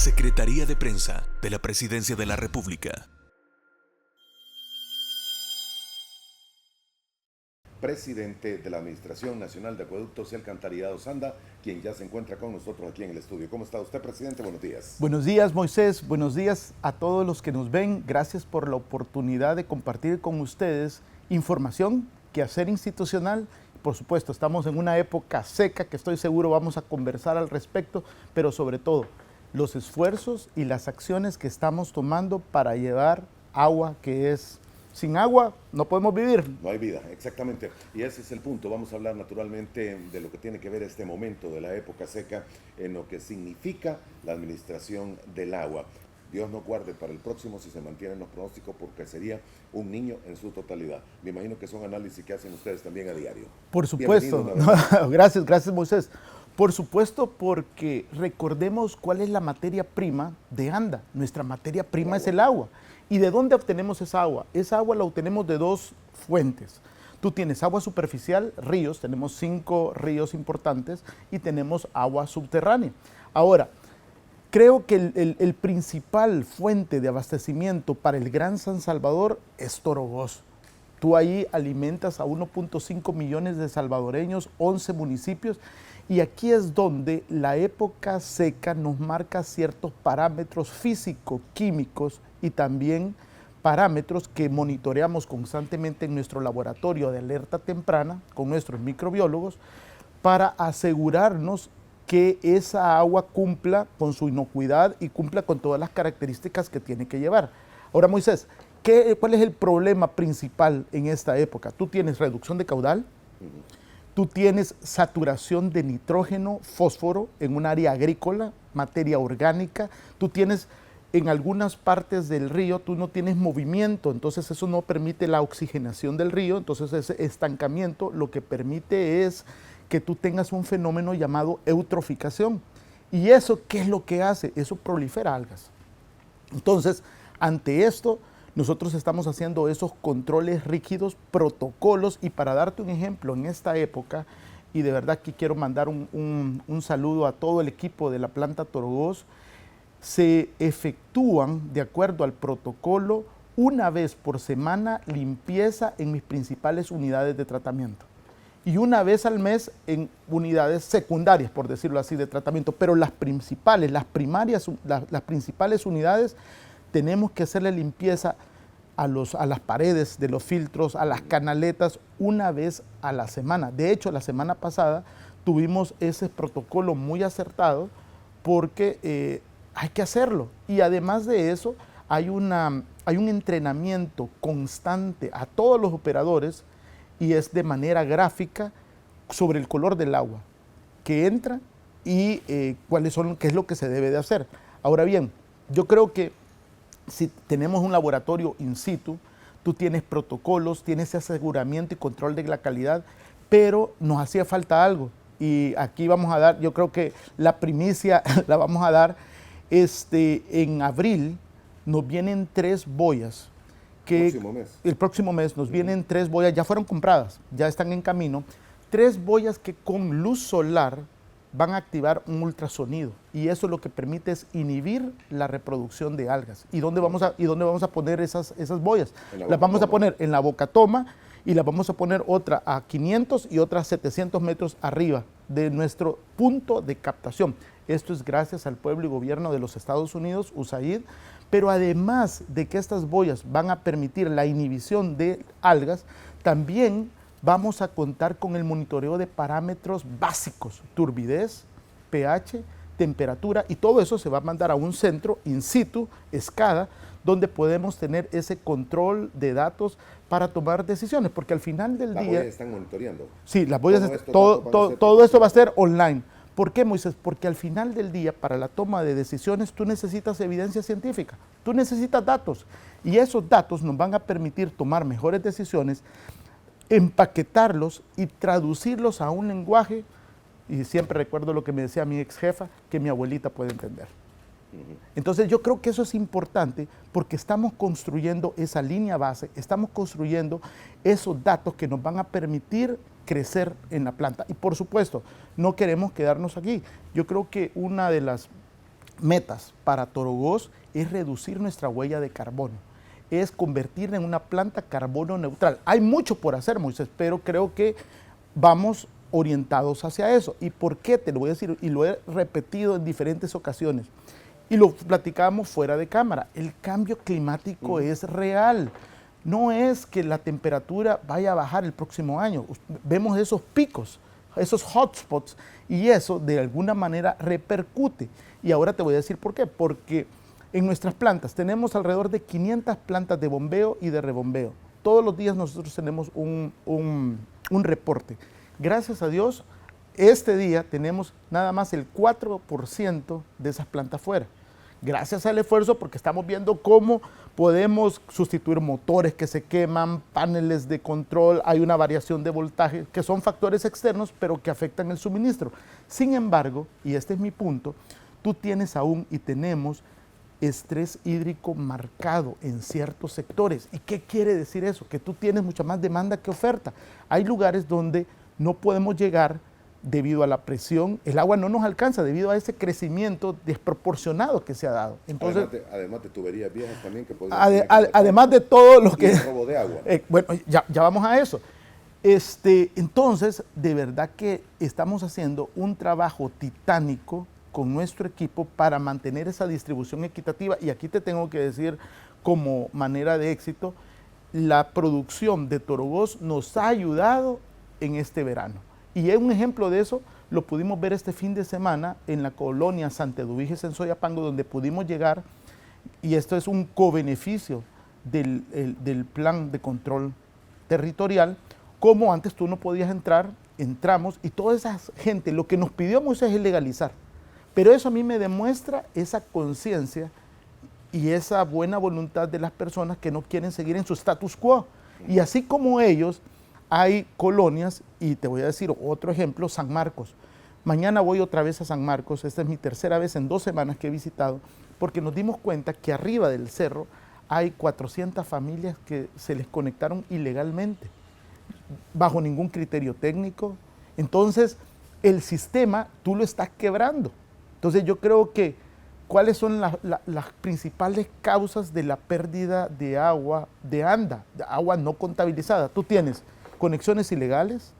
Secretaría de Prensa de la Presidencia de la República. Presidente de la Administración Nacional de Acueductos y Alcantarillados, ANDA, quien ya se encuentra con nosotros aquí en el estudio. ¿Cómo está usted, presidente? Buenos días. Buenos días, Moisés. Buenos días a todos los que nos ven. Gracias por la oportunidad de compartir con ustedes información, quehacer institucional. Por supuesto, estamos en una época seca que estoy seguro vamos a conversar al respecto, pero sobre todo, los esfuerzos y las acciones que estamos tomando para llevar agua, que es... Sin agua no podemos vivir. No hay vida, exactamente. Y ese es el punto. Vamos a hablar naturalmente de lo que tiene que ver este momento de la época seca en lo que significa la administración del agua. Dios nos guarde para el próximo si se mantienen los pronósticos, porque sería un niño en su totalidad. Me imagino que son análisis que hacen ustedes también a diario. Por supuesto. Gracias Moisés. Por supuesto, porque recordemos cuál es la materia prima de ANDA. Nuestra materia prima es el agua. ¿Y de dónde obtenemos esa agua? Esa agua la obtenemos de dos fuentes. Tú tienes agua superficial, ríos, tenemos 5 ríos importantes, y tenemos agua subterránea. Ahora, creo que el principal fuente de abastecimiento para el Gran San Salvador es Torogoz. Tú ahí alimentas a 1.5 millones de salvadoreños, 11 municipios, y aquí es donde la época seca nos marca ciertos parámetros físico-químicos y también parámetros que monitoreamos constantemente en nuestro laboratorio de alerta temprana con nuestros microbiólogos para asegurarnos que esa agua cumpla con su inocuidad y cumpla con todas las características que tiene que llevar. Ahora, Moisés, ¿cuál es el problema principal en esta época? Tú tienes reducción de caudal, tú tienes saturación de nitrógeno, fósforo en un área agrícola, materia orgánica, tú tienes en algunas partes del río, tú no tienes movimiento, entonces eso no permite la oxigenación del río, entonces ese estancamiento lo que permite es que tú tengas un fenómeno llamado eutroficación. ¿Y eso qué es lo que hace? Eso prolifera algas. Entonces, ante esto, nosotros estamos haciendo esos controles rígidos, protocolos, y para darte un ejemplo, en esta época, y de verdad que quiero mandar un saludo a todo el equipo de la planta Torogoz, se efectúan, de acuerdo al protocolo, una vez por semana limpieza en mis principales unidades de tratamiento y una vez al mes en unidades secundarias, por decirlo así, de tratamiento, pero las principales, las primarias, las principales unidades, tenemos que hacerle limpieza a las paredes de los filtros, a las canaletas, una vez a la semana. De hecho, la semana pasada tuvimos ese protocolo muy acertado porque hay que hacerlo. Y además de eso, hay un entrenamiento constante a todos los operadores, y es de manera gráfica sobre el color del agua que entra y qué es lo que se debe de hacer. Ahora bien, yo creo que si tenemos un laboratorio in situ, tú tienes protocolos, tienes aseguramiento y control de la calidad, pero nos hacía falta algo. Y aquí vamos a dar, yo creo que la primicia la vamos a dar. En abril nos vienen 3 boyas. El próximo mes nos vienen 3 boyas, ya fueron compradas, ya están en camino. 3 boyas que con luz solar van a activar un ultrasonido, y eso lo que permite es inhibir la reproducción de algas. ¿Y dónde vamos a poner esas boyas? Las vamos a poner en la boca toma, y las vamos a poner otra a 500 y otra a 700 metros arriba de nuestro punto de captación. Esto es gracias al pueblo y gobierno de los Estados Unidos, USAID, pero además de que estas boyas van a permitir la inhibición de algas, también vamos a contar con el monitoreo de parámetros básicos, turbidez, pH, temperatura, y todo eso se va a mandar a un centro in situ, SCADA, donde podemos tener ese control de datos para tomar decisiones, porque al final del día... ¿Las boyas están monitoreando? Sí, las boyas, todo esto va a ser online. ¿Por qué, Moisés? Porque al final del día, para la toma de decisiones, tú necesitas evidencia científica, tú necesitas datos, y esos datos nos van a permitir tomar mejores decisiones, empaquetarlos y traducirlos a un lenguaje, y siempre recuerdo lo que me decía mi ex jefa, que mi abuelita puede entender. Entonces yo creo que eso es importante porque estamos construyendo esa línea base, estamos construyendo esos datos que nos van a permitir crecer en la planta. Y por supuesto, no queremos quedarnos aquí. Yo creo que una de las metas para Torogoz es reducir nuestra huella de carbono, es convertirla en una planta carbono neutral. Hay mucho por hacer, Moisés, pero creo que vamos orientados hacia eso. ¿Y por qué? Te lo voy a decir, y lo he repetido en diferentes ocasiones, y lo platicábamos fuera de cámara. El cambio climático es real. No es que la temperatura vaya a bajar el próximo año. Vemos esos picos, esos hotspots, y eso de alguna manera repercute. Y ahora te voy a decir por qué. Porque en nuestras plantas tenemos alrededor de 500 plantas de bombeo y de rebombeo. Todos los días nosotros tenemos un reporte. Gracias a Dios, este día tenemos nada más el 4% de esas plantas fuera. Gracias al esfuerzo, porque estamos viendo cómo podemos sustituir motores que se queman, paneles de control, hay una variación de voltaje, que son factores externos, pero que afectan el suministro. Sin embargo, y este es mi punto, tú tienes aún y tenemos estrés hídrico marcado en ciertos sectores. ¿Y qué quiere decir eso? Que tú tienes mucha más demanda que oferta. Hay lugares donde no podemos llegar debido a la presión, el agua no nos alcanza debido a ese crecimiento desproporcionado que se ha dado. Entonces, además de tuberías viejas también que podrían además de todo lo que... el robo de agua. Bueno, ya vamos a eso. Entonces, de verdad que estamos haciendo un trabajo titánico con nuestro equipo para mantener esa distribución equitativa. Y aquí te tengo que decir, como manera de éxito, la producción de Torogoz nos ha ayudado en este verano. Y un ejemplo de eso lo pudimos ver este fin de semana en la colonia Santa Eduviges en Soyapango, donde pudimos llegar, y esto es un cobeneficio del plan de control territorial. Como antes tú no podías entrar, entramos, y toda esa gente, lo que nos pidió Moisés es legalizar. Pero eso a mí me demuestra esa conciencia y esa buena voluntad de las personas que no quieren seguir en su status quo. Y así como ellos, hay colonias, y te voy a decir otro ejemplo, San Marcos. Mañana voy otra vez a San Marcos, esta es mi tercera vez en 2 semanas que he visitado, porque nos dimos cuenta que arriba del cerro hay 400 familias que se les conectaron ilegalmente, bajo ningún criterio técnico. Entonces, el sistema tú lo estás quebrando. Entonces, yo creo que, ¿cuáles son las principales causas de la pérdida de agua de ANDA, de agua no contabilizada? Tú tienes conexiones ilegales,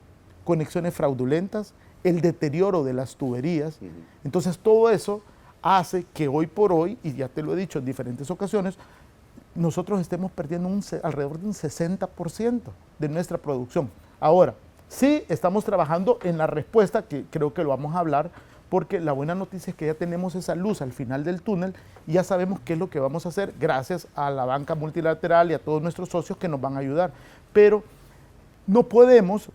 conexiones fraudulentas, el deterioro de las tuberías. Entonces, todo eso hace que hoy por hoy, y ya te lo he dicho en diferentes ocasiones, nosotros estemos perdiendo alrededor de un 60% de nuestra producción. Ahora, sí estamos trabajando en la respuesta, que creo que lo vamos a hablar, porque la buena noticia es que ya tenemos esa luz al final del túnel y ya sabemos qué es lo que vamos a hacer gracias a la banca multilateral y a todos nuestros socios que nos van a ayudar. Pero no podemos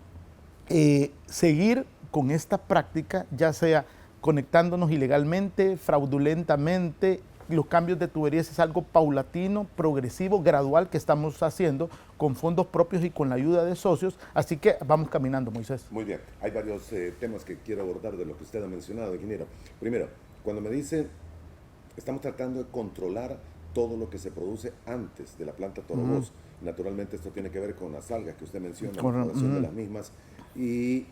seguir con esta práctica, ya sea conectándonos ilegalmente, fraudulentamente. Los cambios de tuberías es algo paulatino, progresivo, gradual que estamos haciendo con fondos propios y con la ayuda de socios. Así que vamos caminando, Moisés. Muy bien. Hay varios temas que quiero abordar de lo que usted ha mencionado, ingeniero. Primero, cuando me dice, estamos tratando de controlar todo lo que se produce antes de la planta Torogoz. Naturalmente esto tiene que ver con las algas que usted menciona, la formación de las mismas y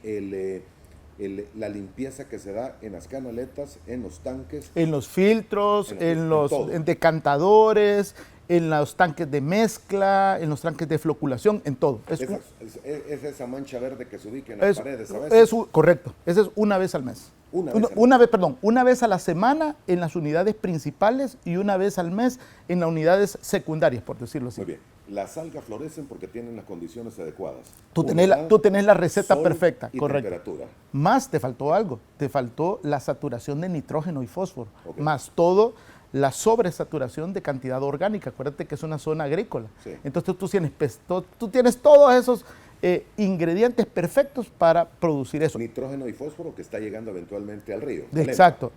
la limpieza que se da en las canaletas, en los tanques. En los filtros, en los decantadores, en los tanques de mezcla, en los tanques de floculación, en todo. Es esa mancha verde que se ubica en las paredes a veces. Correcto, esa es una vez al mes. Una vez a la semana en las unidades principales y una vez al mes en las unidades secundarias, por decirlo así. Muy bien. Las algas florecen porque tienen las condiciones adecuadas. Tú tenés la receta perfecta, y correcto. Temperatura. Más te faltó algo, te faltó la saturación de nitrógeno y fósforo, más todo la sobresaturación de cantidad orgánica. Acuérdate que es una zona agrícola. Sí. Entonces tú tienes todos esos ingredientes perfectos para producir eso. Nitrógeno y fósforo que está llegando eventualmente al río. Exacto.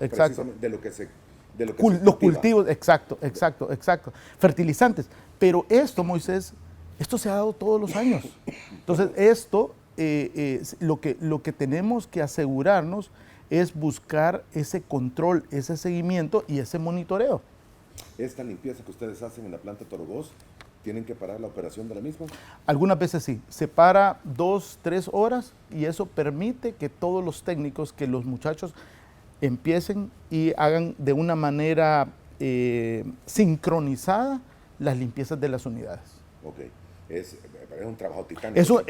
Los cultivos, exacto. Fertilizantes. Pero esto, Moisés, esto se ha dado todos los años. Entonces, esto, lo que tenemos que asegurarnos es buscar ese control, ese seguimiento y ese monitoreo. Esta limpieza que ustedes hacen en la planta Torogoz, ¿tienen que parar la operación de la misma? Algunas veces sí. Se para 2, 3 horas y eso permite que todos los técnicos, que los muchachos empiecen y hagan de una manera sincronizada las limpiezas de las unidades. Ok, es un trabajo titánico.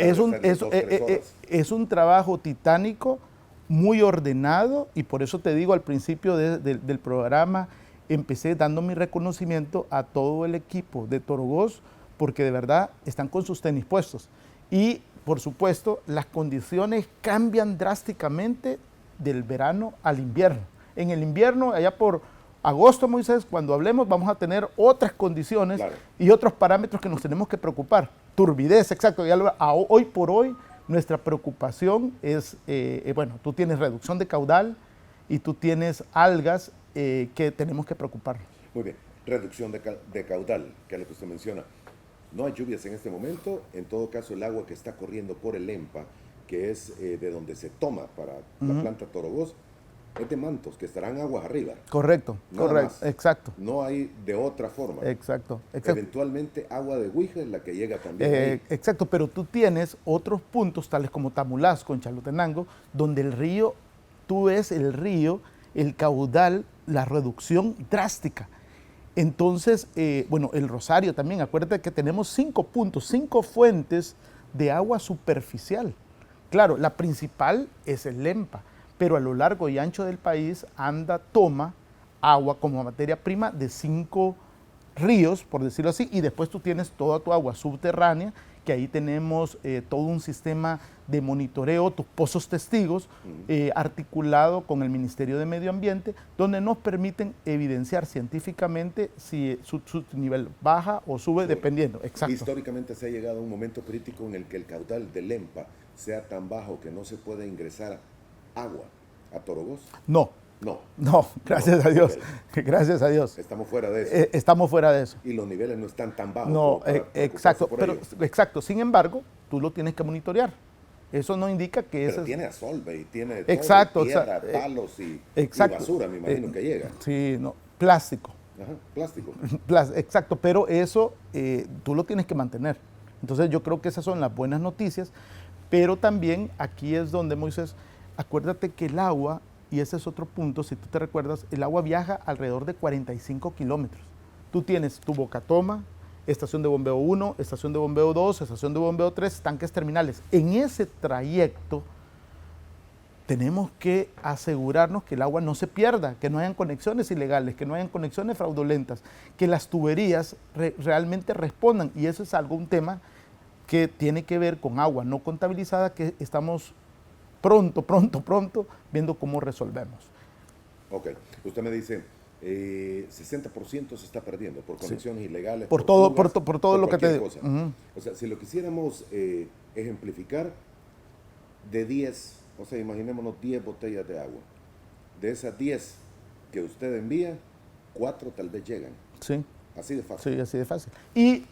Es un trabajo titánico, muy ordenado, y por eso te digo, al principio del programa empecé dando mi reconocimiento a todo el equipo de Torogós, porque de verdad están con sus tenis puestos. Y por supuesto, las condiciones cambian drásticamente del verano al invierno. En el invierno, allá por agosto, Moisés, cuando hablemos, vamos a tener otras condiciones, claro, y otros parámetros que nos tenemos que preocupar. Turbidez, exacto. Hoy por hoy, nuestra preocupación es, bueno, tú tienes reducción de caudal y tú tienes algas que tenemos que preocupar. Muy bien, reducción de caudal, que es lo que usted menciona. No hay lluvias en este momento, en todo caso el agua que está corriendo por el EMPA, que es de donde se toma para la planta Torogós, es de mantos, que estarán aguas arriba. Correcto, correcto, exacto. No hay de otra forma. Exacto. Eventualmente agua de Huija es la que llega también. Exacto, pero tú tienes otros puntos, tales como Tamulás, con Chalotenango, donde el río, tú ves el río, el caudal, la reducción drástica. Entonces, bueno, el Rosario también, acuérdate que tenemos 5 puntos, 5 fuentes de agua superficial. Claro, la principal es el EMPA, pero a lo largo y ancho del país toma agua como materia prima de 5 ríos, por decirlo así, y después tú tienes toda tu agua subterránea, que ahí tenemos todo un sistema de monitoreo, tus pozos testigos, articulado con el Ministerio de Medio Ambiente, donde nos permiten evidenciar científicamente si su nivel baja o sube, dependiendo. Exacto. Históricamente se ha llegado a un momento crítico en el que el caudal del EMPA sea tan bajo que no se puede ingresar agua a Torogós. No, gracias a Dios. Okay. Gracias a Dios. Estamos fuera de eso. Estamos fuera de eso. Y los niveles no están tan bajos. No, exacto. Exacto. Sin embargo, tú lo tienes que monitorear. Eso no indica que pero tiene asolve y tiene exacto, piedra, palos y basura, me imagino que llega. Sí, no, plástico. Ajá, plástico. Exacto, pero eso tú lo tienes que mantener. Entonces yo creo que esas son las buenas noticias, pero también aquí es donde, Moisés, acuérdate que el agua, y ese es otro punto, si tú te recuerdas, el agua viaja alrededor de 45 kilómetros. Tú tienes tu bocatoma, estación de bombeo 1, estación de bombeo 2, estación de bombeo 3, tanques terminales. En ese trayecto tenemos que asegurarnos que el agua no se pierda, que no hayan conexiones ilegales, que no hayan conexiones fraudulentas, que las tuberías realmente respondan. Y eso es un tema que tiene que ver con agua no contabilizada, que estamos pronto viendo cómo resolvemos. Ok, usted me dice, 60% se está perdiendo por conexiones ilegales. Por todo lo que te digo. O sea, si lo quisiéramos ejemplificar, de 10, o sea, imaginémonos 10 botellas de agua. De esas 10 que usted envía, 4 tal vez llegan. Sí. Así de fácil. Sí, así de fácil. Y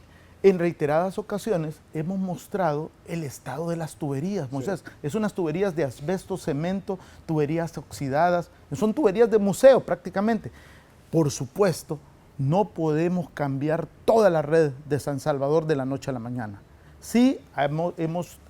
en reiteradas ocasiones hemos mostrado el estado de las tuberías, Moisés. Sí. Es unas tuberías de asbesto, cemento, tuberías oxidadas, son tuberías de museo prácticamente. Por supuesto, no podemos cambiar toda la red de San Salvador de la noche a la mañana. Sí,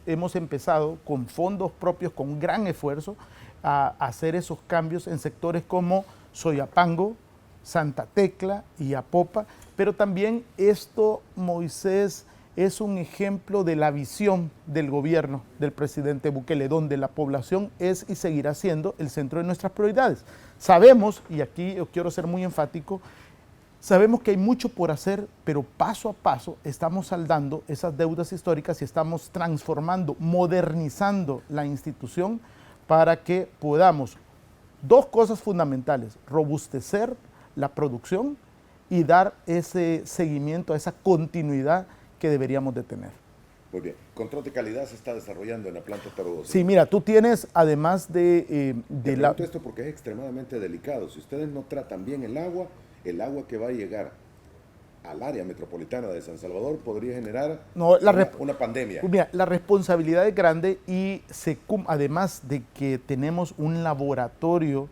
hemos empezado con fondos propios, con gran esfuerzo, a hacer esos cambios en sectores como Soyapango, Santa Tecla y Apopa, pero también esto, Moisés, es un ejemplo de la visión del gobierno del presidente Bukele, donde la población es y seguirá siendo el centro de nuestras prioridades. Sabemos, y aquí yo quiero ser muy enfático, sabemos que hay mucho por hacer, pero paso a paso estamos saldando esas deudas históricas y estamos transformando, modernizando la institución para que podamos, 2 cosas fundamentales, robustecer la producción y dar ese seguimiento, a esa continuidad que deberíamos de tener. Muy bien. ¿Control de calidad se está desarrollando en la planta Torogós? Sí, mira, tú tienes, además de esto porque es extremadamente delicado. Si ustedes no tratan bien el agua que va a llegar al área metropolitana de San Salvador podría generar una pandemia. Mira, la responsabilidad es grande y además de que tenemos un laboratorio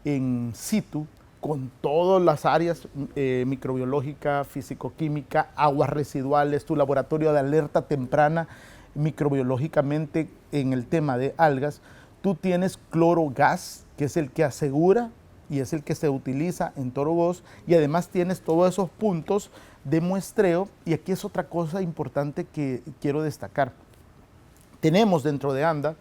en situ, con todas las áreas microbiológica, físico-química, aguas residuales, tu laboratorio de alerta temprana microbiológicamente en el tema de algas, tú tienes cloro gas que es el que asegura y es el que se utiliza en Torogós, y además tienes todos esos puntos de muestreo, y aquí es otra cosa importante que quiero destacar. Tenemos dentro de ANDA,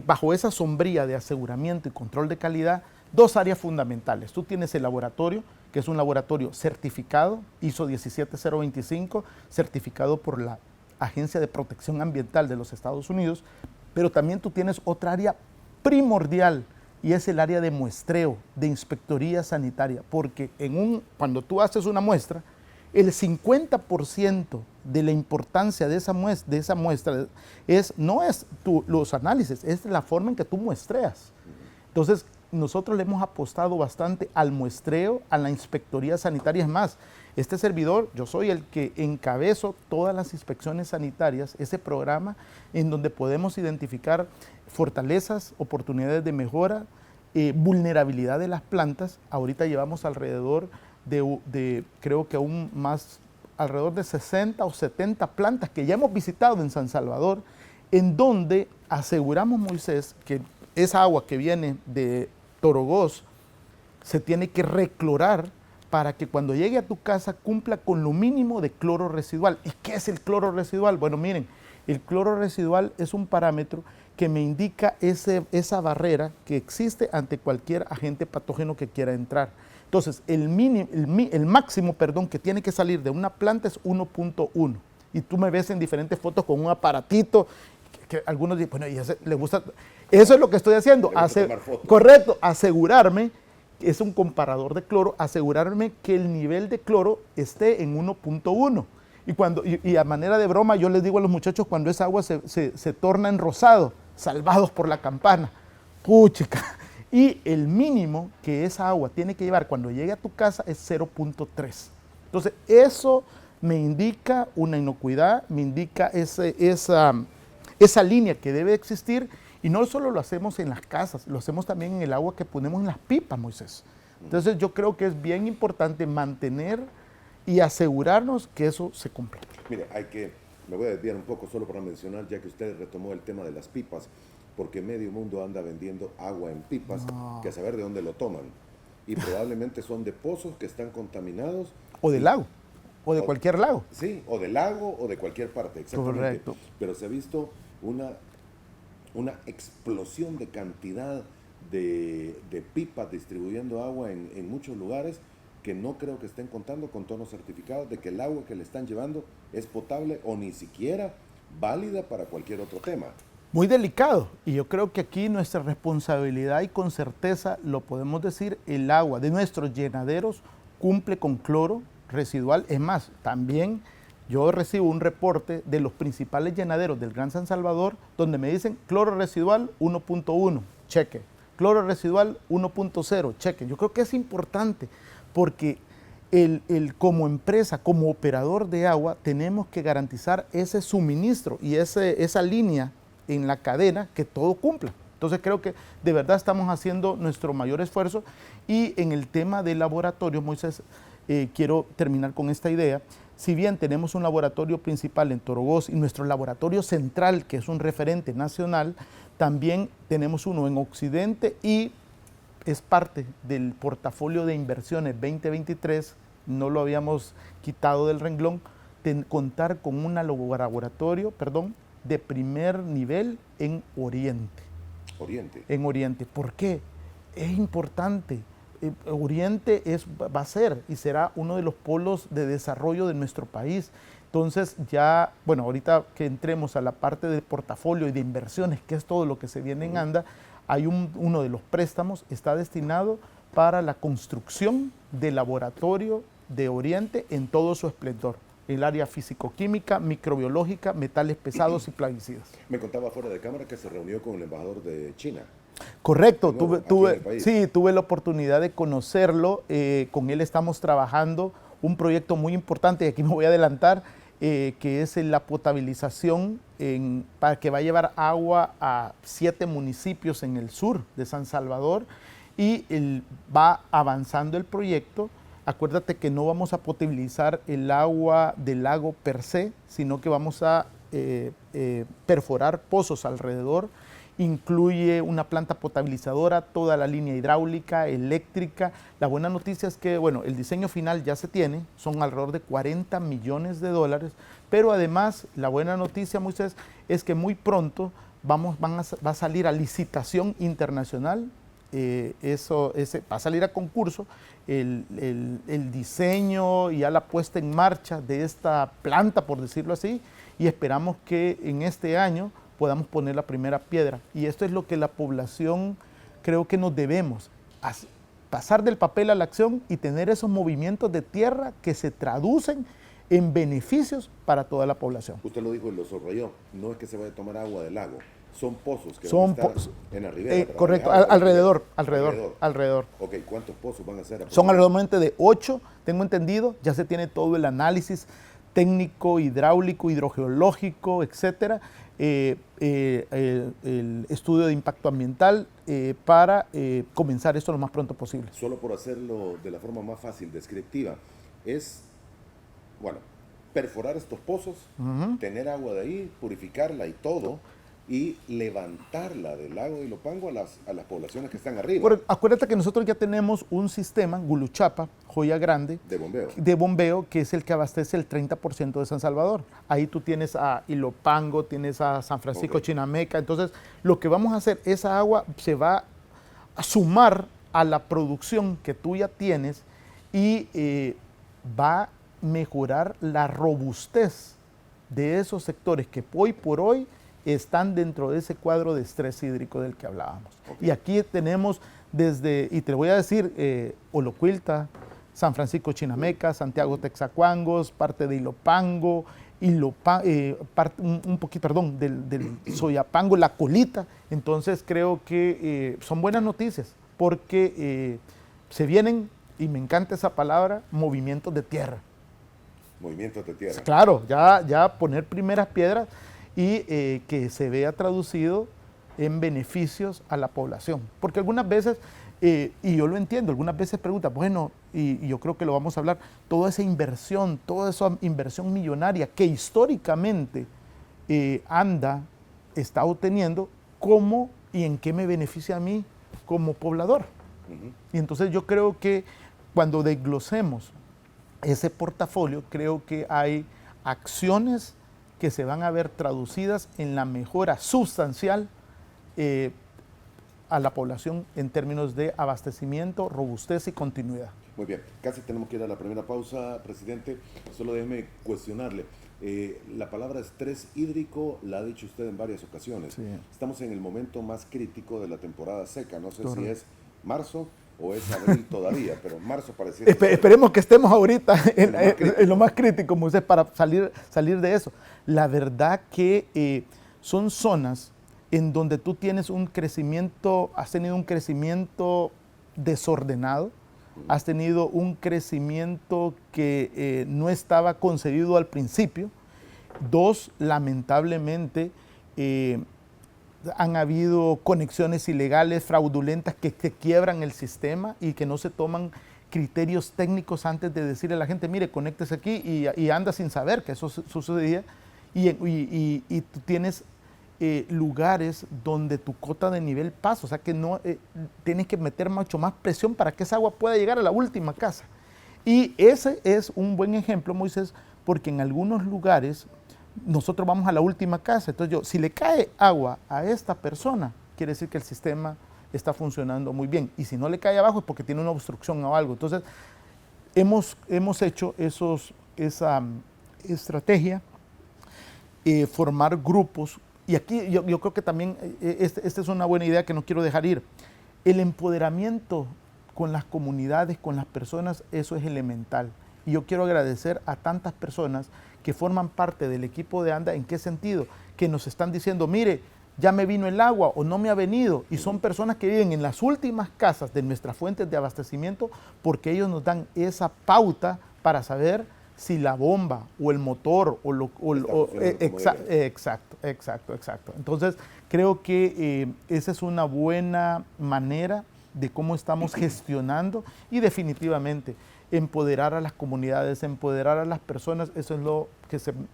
bajo esa sombría de aseguramiento y control de calidad, dos áreas fundamentales. Tú tienes el laboratorio, que es un laboratorio certificado, ISO 17025, certificado por la Agencia de Protección Ambiental de los Estados Unidos, pero también tú tienes otra área primordial, y es el área de muestreo, de inspectoría sanitaria, porque cuando tú haces una muestra, el 50% de la importancia de esa muestra no es los análisis, es la forma en que tú muestreas. Entonces, nosotros le hemos apostado bastante al muestreo, a la inspectoría sanitaria. Es más, este servidor, yo soy el que encabezo todas las inspecciones sanitarias, ese programa en donde podemos identificar fortalezas, oportunidades de mejora, vulnerabilidad de las plantas. Ahorita llevamos alrededor creo que aún más, alrededor de 60 o 70 plantas que ya hemos visitado en San Salvador, en donde aseguramos, Moisés, que esa agua que viene de Torogós se tiene que reclorar para que cuando llegue a tu casa cumpla con lo mínimo de cloro residual. ¿Y qué es el cloro residual? Bueno, miren, el cloro residual es un parámetro que me indica esa barrera que existe ante cualquier agente patógeno que quiera entrar. Entonces, el máximo que tiene que salir de una planta es 1.1. Y tú me ves en diferentes fotos con un aparatito que algunos dicen, bueno, y ese le gusta. Eso es lo que estoy haciendo. Correcto, asegurarme, es un comparador de cloro, asegurarme que el nivel de cloro esté en 1.1. Y a manera de broma, yo les digo a los muchachos, cuando esa agua se torna en rosado, salvados por la campana. Puchica. Y el mínimo que esa agua tiene que llevar cuando llegue a tu casa es 0.3. Entonces, eso me indica una inocuidad, me indica esa línea que debe existir, y no solo lo hacemos en las casas, lo hacemos también en el agua que ponemos en las pipas, Moisés. Entonces, yo creo que es bien importante mantener y asegurarnos que eso se cumpla. Mire, me voy a desviar un poco solo para mencionar, ya que usted retomó el tema de las pipas, porque medio mundo anda vendiendo agua en pipas, que a saber de dónde lo toman. Y probablemente son de pozos que están contaminados. O del lago, o de cualquier lago. Sí, o del lago o de cualquier parte, exactamente. Correcto. Pero se ha visto una explosión de cantidad de pipas distribuyendo agua en muchos lugares, que no creo que estén contando con tonos certificados de que el agua que le están llevando es potable o ni siquiera válida para cualquier otro tema. Muy delicado, y yo creo que aquí nuestra responsabilidad, y con certeza lo podemos decir, el agua de nuestros llenaderos cumple con cloro residual. Es más, también yo recibo un reporte de los principales llenaderos del Gran San Salvador donde me dicen cloro residual 1.1, cheque, cloro residual 1.0, cheque. Yo creo que es importante porque como empresa, como operador de agua, tenemos que garantizar ese suministro y esa línea en la cadena, que todo cumpla. Entonces creo que de verdad estamos haciendo nuestro mayor esfuerzo. Y en el tema del laboratorio, Moisés, quiero terminar con esta idea. Si bien tenemos un laboratorio principal en Torogós y nuestro laboratorio central, que es un referente nacional, también tenemos uno en Occidente, y es parte del portafolio de inversiones 2023, no lo habíamos quitado del renglón, contar con un laboratorio, de primer nivel en Oriente. En Oriente. ¿Por qué? Es importante. Oriente va a ser y será uno de los polos de desarrollo de nuestro país. Entonces ya, bueno, ahorita que entremos a la parte de portafolio y de inversiones, que es todo lo que se viene en ANDA, hay uno de los préstamos está destinado para la construcción del laboratorio de Oriente en todo su esplendor. El área físico-química, microbiológica, metales pesados y plaguicidas. Me contaba fuera de cámara que se reunió con el embajador de China. Correcto, tuve la oportunidad de conocerlo, con él estamos trabajando un proyecto muy importante, y aquí me voy a adelantar, que es la potabilización para que va a llevar agua a 7 municipios en el sur de San Salvador, y va avanzando el proyecto. Acuérdate que no vamos a potabilizar el agua del lago per se, sino que vamos a perforar pozos alrededor, incluye una planta potabilizadora, toda la línea hidráulica, eléctrica. La buena noticia es que, bueno, el diseño final ya se tiene, son alrededor de 40 millones de dólares, pero además la buena noticia, Moisés, es que muy pronto va a salir a licitación internacional. Va a salir a concurso el diseño y ya la puesta en marcha de esta planta, por decirlo así, y esperamos que en este año podamos poner la primera piedra. Y esto es lo que la población creo que nos debemos, pasar del papel a la acción y tener esos movimientos de tierra que se traducen en beneficios para toda la población. Usted lo dijo y lo subrayó, no es que se vaya a tomar agua del lago, son pozos que son van a estar en la ribera. Correcto, alrededor. Ok, ¿cuántos pozos van a ser? Son alrededor de 8, tengo entendido, ya se tiene todo el análisis técnico, hidráulico, hidrogeológico, etcétera, el estudio de impacto ambiental para comenzar esto lo más pronto posible. Solo por hacerlo de la forma más fácil, descriptiva, es, bueno, perforar estos pozos, tener agua de ahí, purificarla y todo, y levantarla del lago de Ilopango a las poblaciones que están arriba. Acuérdate que nosotros ya tenemos un sistema, Guluchapa, Joya Grande, de bombeo, que es el que abastece el 30% de San Salvador. Ahí tú tienes a Ilopango, tienes a San Francisco, Chinameca. Entonces, lo que vamos a hacer, esa agua se va a sumar a la producción que tú ya tienes y va a mejorar la robustez de esos sectores que hoy por hoy están dentro de ese cuadro de estrés hídrico del que hablábamos. Y aquí tenemos desde, y te voy a decir, Olocuilta, San Francisco Chinameca, Santiago Texacuangos, parte de Ilopango, un poquito, perdón, del Soyapango, La Colita. Entonces creo que son buenas noticias porque se vienen, y me encanta esa palabra, movimientos de tierra. Movimientos de tierra. Claro, ya poner primeras piedras y que se vea traducido en beneficios a la población. Porque algunas veces, y yo lo entiendo, algunas veces preguntan, bueno, y yo creo que lo vamos a hablar, toda esa inversión millonaria que históricamente ANDA está obteniendo, ¿cómo y en qué me beneficia a mí como poblador? Y entonces yo creo que cuando desglosemos ese portafolio, creo que hay acciones que se van a ver traducidas en la mejora sustancial a la población en términos de abastecimiento, robustez y continuidad. Muy bien, casi tenemos que ir a la primera pausa, presidente. Solo déjeme cuestionarle. La palabra estrés hídrico la ha dicho usted en varias ocasiones. Sí. Estamos en el momento más crítico de la temporada seca. No sé si es marzo o es abril todavía, pero marzo pareciera... Esperemos que estemos ahorita en lo más crítico, Moisés, para salir de eso. La verdad que son zonas en donde tú tienes has tenido un crecimiento desordenado, has tenido un crecimiento que no estaba concebido al principio. Dos, lamentablemente, han habido conexiones ilegales, fraudulentas, que quiebran el sistema y que no se toman criterios técnicos antes de decirle a la gente, mire, conéctese aquí, y anda sin saber que eso sucedía. Y tú tienes lugares donde tu cota de nivel pasa, o sea que no tienes que meter mucho más presión para que esa agua pueda llegar a la última casa. Y ese es un buen ejemplo, Moisés, porque en algunos lugares nosotros vamos a la última casa. Entonces si le cae agua a esta persona, quiere decir que el sistema está funcionando muy bien. Y si no le cae abajo es porque tiene una obstrucción o algo. Entonces hemos hecho esa estrategia, formar grupos. Y aquí yo creo que también esta es una buena idea que no quiero dejar ir. El empoderamiento con las comunidades, con las personas, eso es elemental. Y yo quiero agradecer a tantas personas que forman parte del equipo de ANDA. ¿En qué sentido? Que nos están diciendo, mire, ya me vino el agua o no me ha venido. Y son personas que viven en las últimas casas de nuestras fuentes de abastecimiento porque ellos nos dan esa pauta para saber si la bomba o el motor exacto. Entonces, creo que esa es una buena manera de cómo estamos gestionando y definitivamente empoderar a las comunidades, empoderar a las personas, eso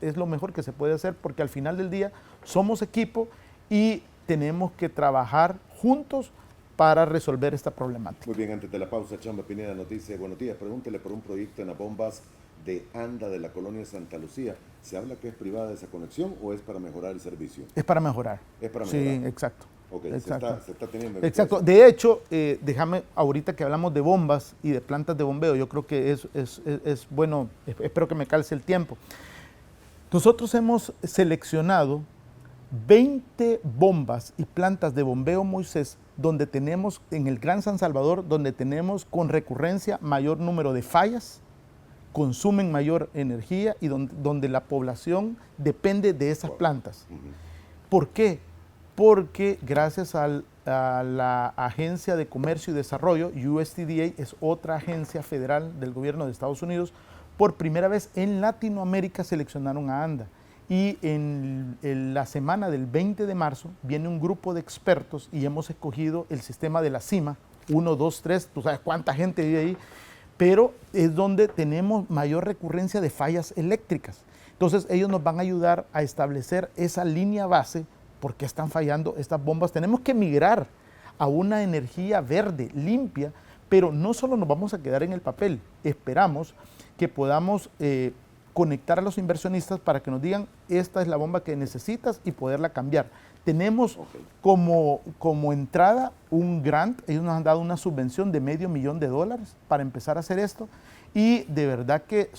es lo mejor que se puede hacer porque al final del día somos equipo y tenemos que trabajar juntos para resolver esta problemática. Muy bien, antes de la pausa, Chamba Pineda nos dice, buenos días, pregúntele por un proyecto en las bombas de ANDA de la colonia Santa Lucía. ¿Se habla que es privada esa conexión o es para mejorar el servicio? Es para mejorar. Es para mejorar. Sí, exacto. Ok, exacto. Se está teniendo. Exacto. De hecho, déjame, ahorita que hablamos de bombas y de plantas de bombeo, yo creo que es bueno, espero que me calce el tiempo. Nosotros hemos seleccionado 20 bombas y plantas de bombeo, Moisés, donde tenemos, en el Gran San Salvador, donde tenemos con recurrencia mayor número de fallas, consumen mayor energía y donde la población depende de esas plantas. ¿Por qué? Porque gracias a la Agencia de Comercio y Desarrollo, USTDA, es otra agencia federal del gobierno de Estados Unidos, por primera vez en Latinoamérica seleccionaron a ANDA. Y en la semana del 20 de marzo viene un grupo de expertos y hemos escogido el sistema de la CIMA, 1, 2, 3, tú sabes cuánta gente vive ahí, pero es donde tenemos mayor recurrencia de fallas eléctricas. Entonces ellos nos van a ayudar a establecer esa línea base, porque están fallando estas bombas. Tenemos que migrar a una energía verde, limpia, pero no solo nos vamos a quedar en el papel, esperamos que podamos conectar a los inversionistas para que nos digan, esta es la bomba que necesitas y poderla cambiar. Tenemos como entrada un grant, ellos nos han dado una subvención de $500,000 para empezar a hacer esto y de verdad que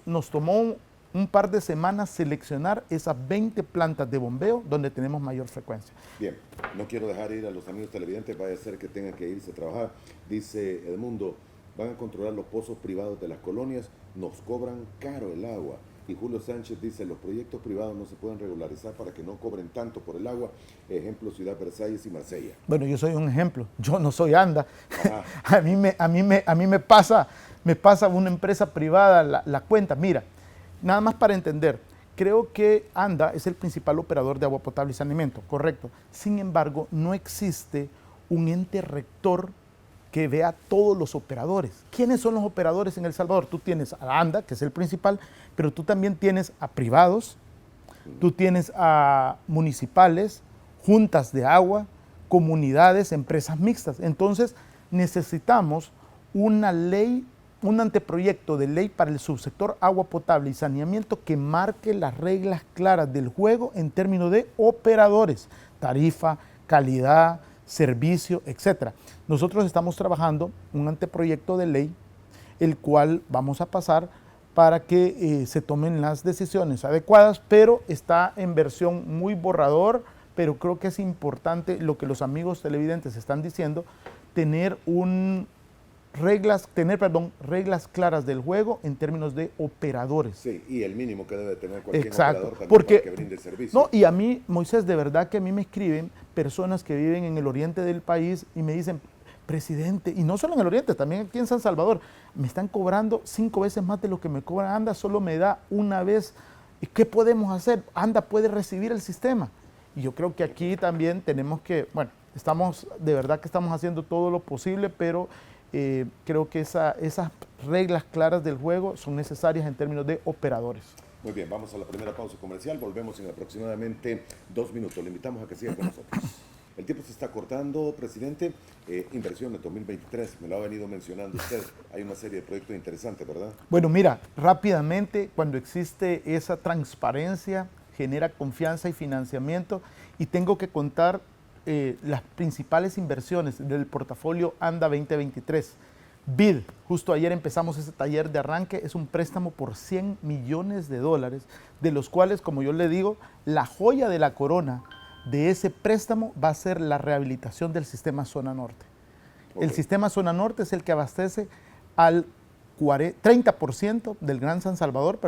nos tomó un par de semanas seleccionar esas 20 plantas de bombeo donde tenemos mayor frecuencia. Bien, no quiero dejar ir a los amigos televidentes, vaya a ser que tengan que irse a trabajar. Dice Edmundo, van a controlar los pozos privados de las colonias, nos cobran caro el agua. Y Julio Sánchez dice, los proyectos privados no se pueden regularizar para que no cobren tanto por el agua. Ejemplo, Ciudad Versalles y Marsella. Bueno, yo soy un ejemplo. Yo no soy ANDA. a mí me pasa una empresa privada la cuenta. Mira, nada más para entender, creo que ANDA es el principal operador de agua potable y saneamiento, correcto. Sin embargo, no existe un ente rector que vea todos los operadores. ¿Quiénes son los operadores en El Salvador? Tú tienes a ANDA, que es el principal, pero tú también tienes a privados, tú tienes a municipales, juntas de agua, comunidades, empresas mixtas. Entonces, necesitamos una ley, un anteproyecto de ley para el subsector agua potable y saneamiento que marque las reglas claras del juego en términos de operadores, tarifa, calidad, servicio, etc. Nosotros estamos trabajando un anteproyecto de ley, el cual vamos a pasar para que se tomen las decisiones adecuadas, pero está en versión muy borrador, pero creo que es importante lo que los amigos televidentes están diciendo, tener reglas claras del juego en términos de operadores. Sí, y el mínimo que debe tener cualquier Exacto, operador porque, para que brinde el servicio. No, y a mí, Moisés, de verdad que a mí me escriben personas que viven en el oriente del país y me dicen, presidente, y no solo en el oriente, también aquí en San Salvador, me están cobrando 5 veces más de lo que me cobra ANDA, solo me da una vez. ¿Y qué podemos hacer? ANDA puede recibir el sistema. Y yo creo que aquí también tenemos que, bueno, de verdad que estamos haciendo todo lo posible, pero creo que esas reglas claras del juego son necesarias en términos de operadores. Muy bien, vamos a la primera pausa comercial, volvemos en aproximadamente 2 minutos. Le invitamos a que siga con nosotros. El tiempo se está cortando, presidente. Inversiones 2023, me lo ha venido mencionando usted. Hay una serie de proyectos interesantes, ¿verdad? Bueno, mira, rápidamente, cuando existe esa transparencia, genera confianza y financiamiento, y tengo que contar las principales inversiones del portafolio ANDA 2023. BID, justo ayer empezamos ese taller de arranque, es un préstamo por $100 millones, de los cuales, como yo le digo, la joya de la corona de ese préstamo va a ser la rehabilitación del sistema Zona Norte. El sistema Zona Norte es el que abastece al 30% del Gran San Salvador,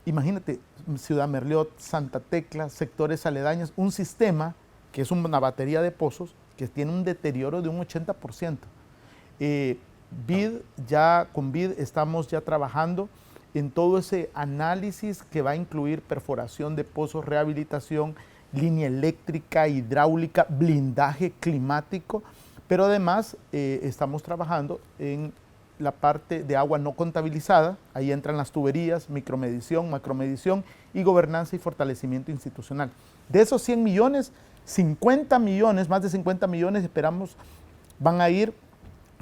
imagínate, Ciudad Merliot, Santa Tecla, sectores aledaños, un sistema que es una batería de pozos que tiene un deterioro de un 80%. Con BID estamos ya trabajando en todo ese análisis que va a incluir perforación de pozos, rehabilitación, línea eléctrica, hidráulica, blindaje climático, pero además estamos trabajando en la parte de agua no contabilizada. Ahí entran las tuberías, micromedición, macromedición y gobernanza y fortalecimiento institucional. De esos 100 millones, 50 millones, más de 50 millones esperamos van a ir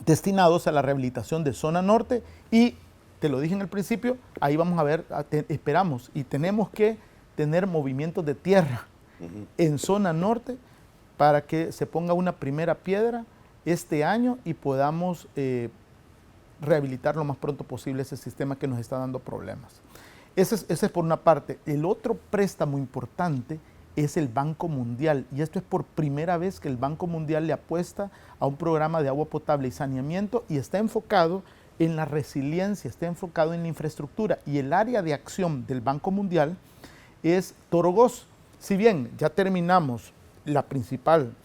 destinados a la rehabilitación de zona norte y, te lo dije en el principio, ahí vamos a ver, esperamos y tenemos que tener movimientos de tierra en zona norte para que se ponga una primera piedra este año y podamos rehabilitar lo más pronto posible ese sistema que nos está dando problemas. Ese es por una parte. El otro préstamo importante es el Banco Mundial, y esto es por primera vez que el Banco Mundial le apuesta a un programa de agua potable y saneamiento y está enfocado en la resiliencia, está enfocado en la infraestructura, y el área de acción del Banco Mundial es Torogós. Si bien ya terminamos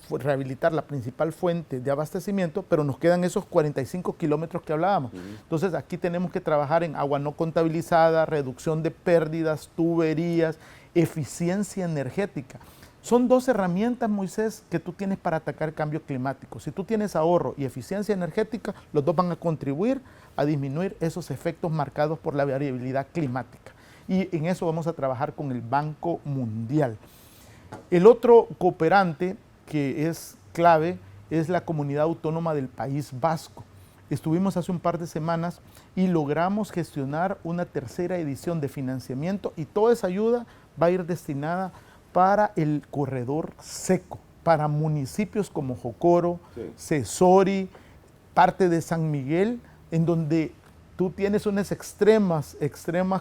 rehabilitar la principal fuente de abastecimiento, pero nos quedan esos 45 kilómetros que hablábamos. Entonces aquí tenemos que trabajar en agua no contabilizada, reducción de pérdidas, tuberías, eficiencia energética. Son dos herramientas, Moisés, que tú tienes para atacar cambio climático. Si tú tienes ahorro y eficiencia energética, los dos van a contribuir a disminuir esos efectos marcados por la variabilidad climática. Y en eso vamos a trabajar con el Banco Mundial. El otro cooperante que es clave es la Comunidad Autónoma del País Vasco. Estuvimos hace un par de semanas y logramos gestionar una tercera edición de financiamiento y toda esa ayuda va a ir destinada para el corredor seco, para municipios como Jocoro, Cesori, parte de San Miguel, en donde tú tienes unas extremas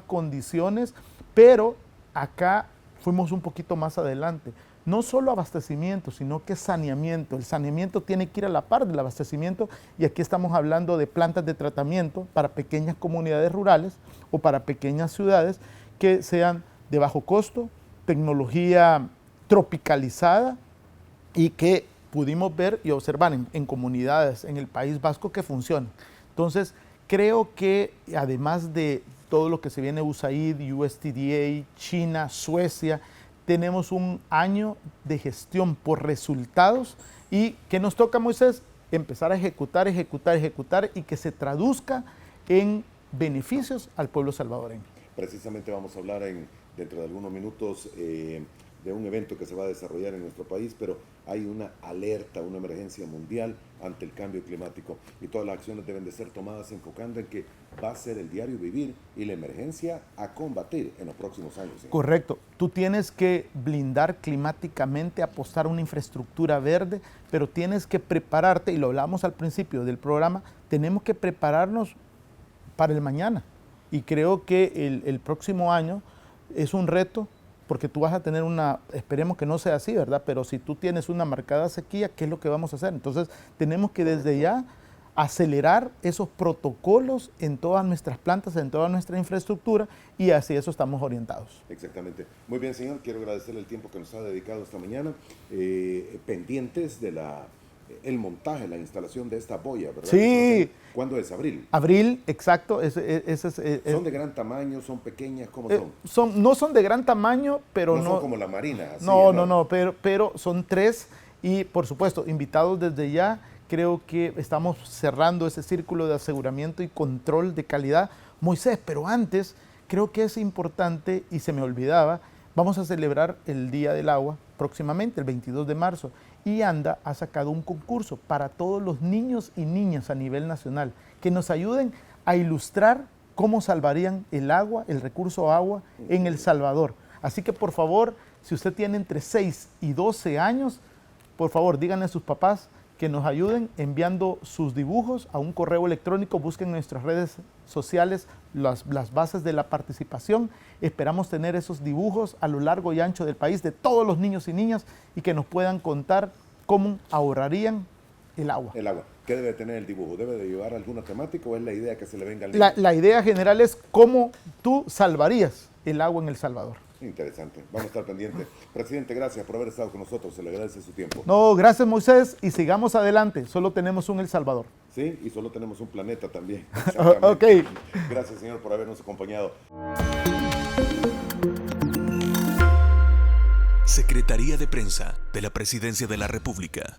condiciones, pero acá fuimos un poquito más adelante. No solo abastecimiento, sino que saneamiento. El saneamiento tiene que ir a la par del abastecimiento y aquí estamos hablando de plantas de tratamiento para pequeñas comunidades rurales o para pequeñas ciudades que sean de bajo costo, tecnología tropicalizada y que pudimos ver y observar en comunidades en el País Vasco que funcionan. Entonces, creo que además de todo lo que se viene USAID, USTDA, China, Suecia, tenemos un año de gestión por resultados y que nos toca, Moisés, empezar a ejecutar y que se traduzca en beneficios al pueblo salvadoreño. Precisamente vamos a hablar dentro de algunos minutos de un evento que se va a desarrollar en nuestro país, pero hay una alerta, una emergencia mundial ante el cambio climático y todas las acciones deben de ser tomadas enfocando en que va a ser el diario vivir y la emergencia a combatir en los próximos años. ¿Sí? Correcto. Tú tienes que blindar climáticamente, apostar a una infraestructura verde, pero tienes que prepararte, y lo hablamos al principio del programa, tenemos que prepararnos para el mañana. Y creo que el próximo año es un reto, porque tú vas a tener esperemos que no sea así, ¿verdad? Pero si tú tienes una marcada sequía, ¿qué es lo que vamos a hacer? Entonces, tenemos que desde ya acelerar esos protocolos en todas nuestras plantas, en toda nuestra infraestructura, y hacia eso estamos orientados. Exactamente. Muy bien, señor. Quiero agradecerle el tiempo que nos ha dedicado esta mañana. Pendientes de el montaje, la instalación de esta boya, ¿verdad? Sí. ¿Cuándo es? ¿Abril? Abril, exacto. ¿Son de gran tamaño? ¿Son pequeñas? ¿Cómo son? No son de gran tamaño, pero no son como la Marina. Así, no, pero son 3 y, por supuesto, invitados desde ya. Creo que estamos cerrando ese círculo de aseguramiento y control de calidad. Moisés, pero antes, creo que es importante, y se me olvidaba, vamos a celebrar el Día del Agua próximamente, el 22 de marzo. Y ANDA ha sacado un concurso para todos los niños y niñas a nivel nacional que nos ayuden a ilustrar cómo salvarían el agua, el recurso agua en El Salvador. Así que, por favor, si usted tiene entre 6 y 12 años, por favor, díganle a sus papás que nos ayuden enviando sus dibujos a un correo electrónico. Busquen en nuestras redes sociales las bases de la participación. Esperamos tener esos dibujos a lo largo y ancho del país de todos los niños y niñas y que nos puedan contar cómo ahorrarían el agua. El agua. ¿Qué debe tener el dibujo? ¿Debe de llevar alguna temática o es la idea que se le venga al niño? La idea general es cómo tú salvarías el agua en El Salvador. Interesante. Vamos a estar pendientes. Presidente, gracias por haber estado con nosotros. Se le agradece su tiempo. No, gracias, Moisés, y sigamos adelante. Solo tenemos un El Salvador. Sí, y solo tenemos un planeta también. Ok. Gracias, señor, por habernos acompañado. Secretaría de Prensa de la Presidencia de la República.